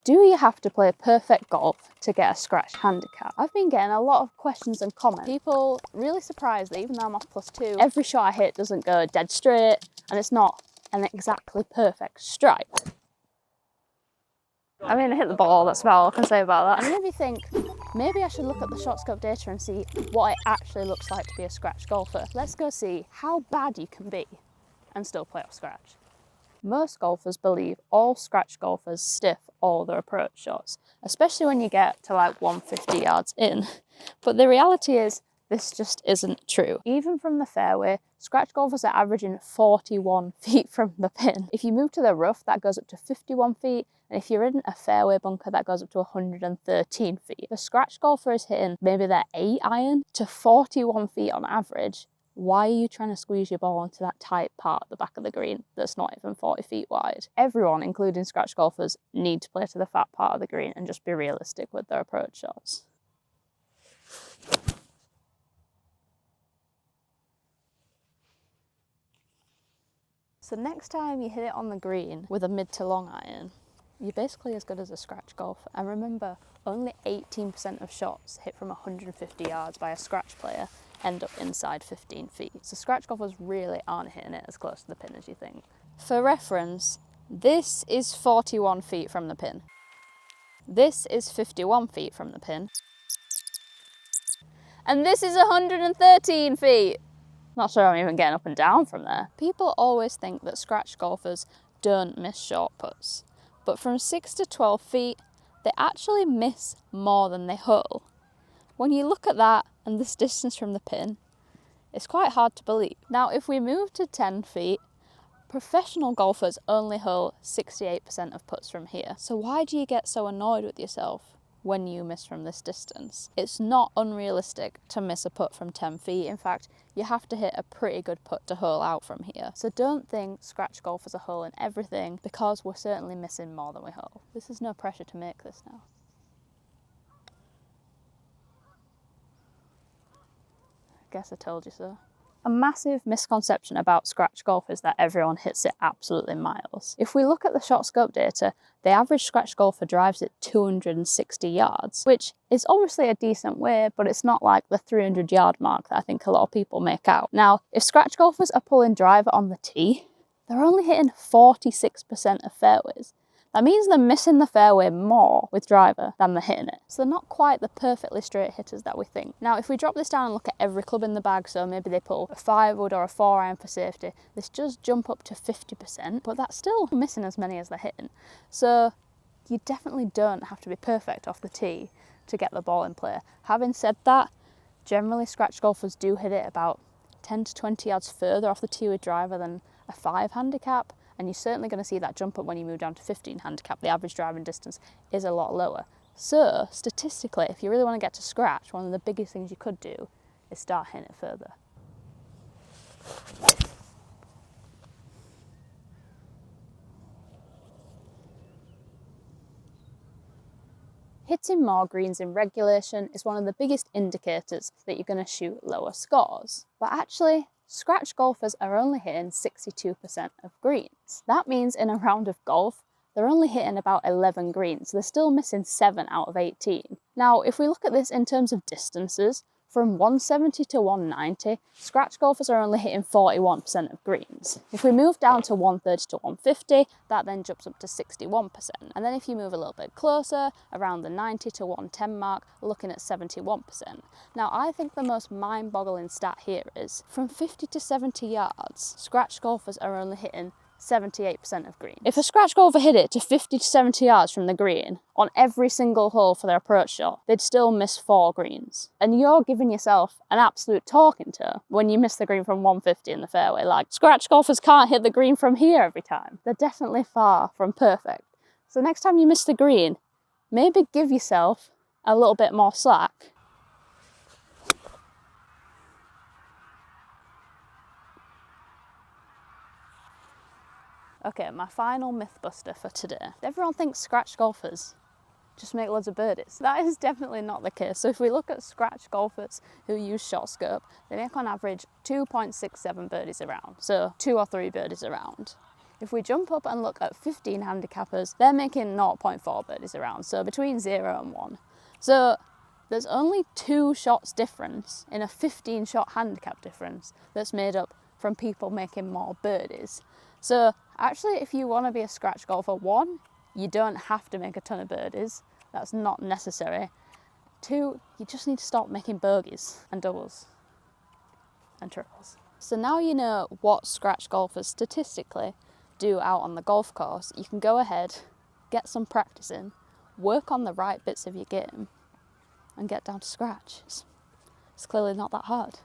Do you have to play perfect golf to get a scratch handicap? I've been getting a lot of questions and comments. People really surprised that even though I'm off +2, every shot I hit doesn't go dead straight and it's not an exactly perfect strike. I mean, I hit the ball, that's about all I can say about that. And maybe think, maybe I should look at the shot scope data and see what it actually looks like to be a scratch golfer. Let's go see how bad you can be and still play off scratch. Most golfers believe all scratch golfers stiff all their approach shots, especially when you get to like 150 yards in. But the reality is, this just isn't true. Even from the fairway, scratch golfers are averaging 41 feet from the pin. If you move to the rough, that goes up to 51 feet. And if you're in a fairway bunker, that goes up to 113 feet. The scratch golfer is hitting maybe their 8-iron to 41 feet on average. Why are you trying to squeeze your ball into that tight part at the back of the green that's not even 40 feet wide? Everyone, including scratch golfers, need to play to the fat part of the green and just be realistic with their approach shots. So next time you hit it on the green with a mid to long iron, you're basically as good as a scratch golfer. And remember, only 18% of shots hit from 150 yards by a scratch player end up inside 15 feet. So scratch golfers really aren't hitting it as close to the pin as you think. For reference, this is 41 feet from the pin. This is 51 feet from the pin. And this is 113 feet. Not sure I'm even getting up and down from there. People always think that scratch golfers don't miss short putts, but from 6 to 12 feet, they actually miss more than they hole. When you look at that and this distance from the pin, it's quite hard to believe. Now, if we move to 10 feet, professional golfers only hole 68% of putts from here. So why do you get so annoyed with yourself when you miss from this distance? It's not unrealistic to miss a putt from 10 feet. In fact, you have to hit a pretty good putt to hole out from here. So don't think scratch golfers are holing everything, because we're certainly missing more than we hole. This is no pressure to make this now. Guess I told you so. A massive misconception about scratch golf is that everyone hits it absolutely miles. If we look at the shot scope data, the average scratch golfer drives it 260 yards, which is obviously a decent way, but it's not like the 300-yard mark that I think a lot of people make out. Now, if scratch golfers are pulling driver on the tee, they're only hitting 46% of fairways. That means they're missing the fairway more with driver than they're hitting it. So they're not quite the perfectly straight hitters that we think. Now, if we drop this down and look at every club in the bag, so maybe they pull a 5-wood or a 4-iron for safety, this does jump up to 50%, but that's still missing as many as they're hitting. So you definitely don't have to be perfect off the tee to get the ball in play. Having said that, generally scratch golfers do hit it about 10 to 20 yards further off the tee with driver than a 5 handicap. And you're certainly going to see that jump up when you move down to 15 handicap. The average driving distance is a lot lower. So, statistically, if you really want to get to scratch, one of the biggest things you could do is start hitting it further. Hitting more greens in regulation is one of the biggest indicators that you're going to shoot lower scores. But actually, scratch golfers are only hitting 62% of greens. That means in a round of golf, they're only hitting about 11 greens. They're still missing 7 out of 18. Now, if we look at this in terms of distances, from 170 to 190, scratch golfers are only hitting 41% of greens. If we move down to 130 to 150, that then jumps up to 61%. And then if you move a little bit closer, around the 90 to 110 mark, looking at 71%. Now, I think the most mind-boggling stat here is, from 50 to 70 yards, scratch golfers are only hitting 78% of greens. If a scratch golfer hit it to 50 to 70 yards from the green on every single hole for their approach shot, they'd still miss 4 greens. And you're giving yourself an absolute talking to when you miss the green from 150 in the fairway. Like, scratch golfers can't hit the green from here every time. They're definitely far from perfect. So next time you miss the green, maybe give yourself a little bit more slack. Okay, my final myth buster for today. Everyone thinks scratch golfers just make loads of birdies. That is definitely not the case. So if we look at scratch golfers who use shot scope, they make on average 2.67 birdies a round. So 2 or 3 birdies a round. If we jump up and look at 15 handicappers, they're making 0.4 birdies around, so between 0 and 1. So there's only 2 shots difference in a 15 shot handicap difference that's made up from people making more birdies. So actually, if you want to be a scratch golfer, 1, you don't have to make a ton of birdies. That's not necessary. 2, you just need to stop making bogeys and doubles and triples. So now you know what scratch golfers statistically do out on the golf course. You can go ahead, get some practice in, work on the right bits of your game, and get down to scratch. It's clearly not that hard.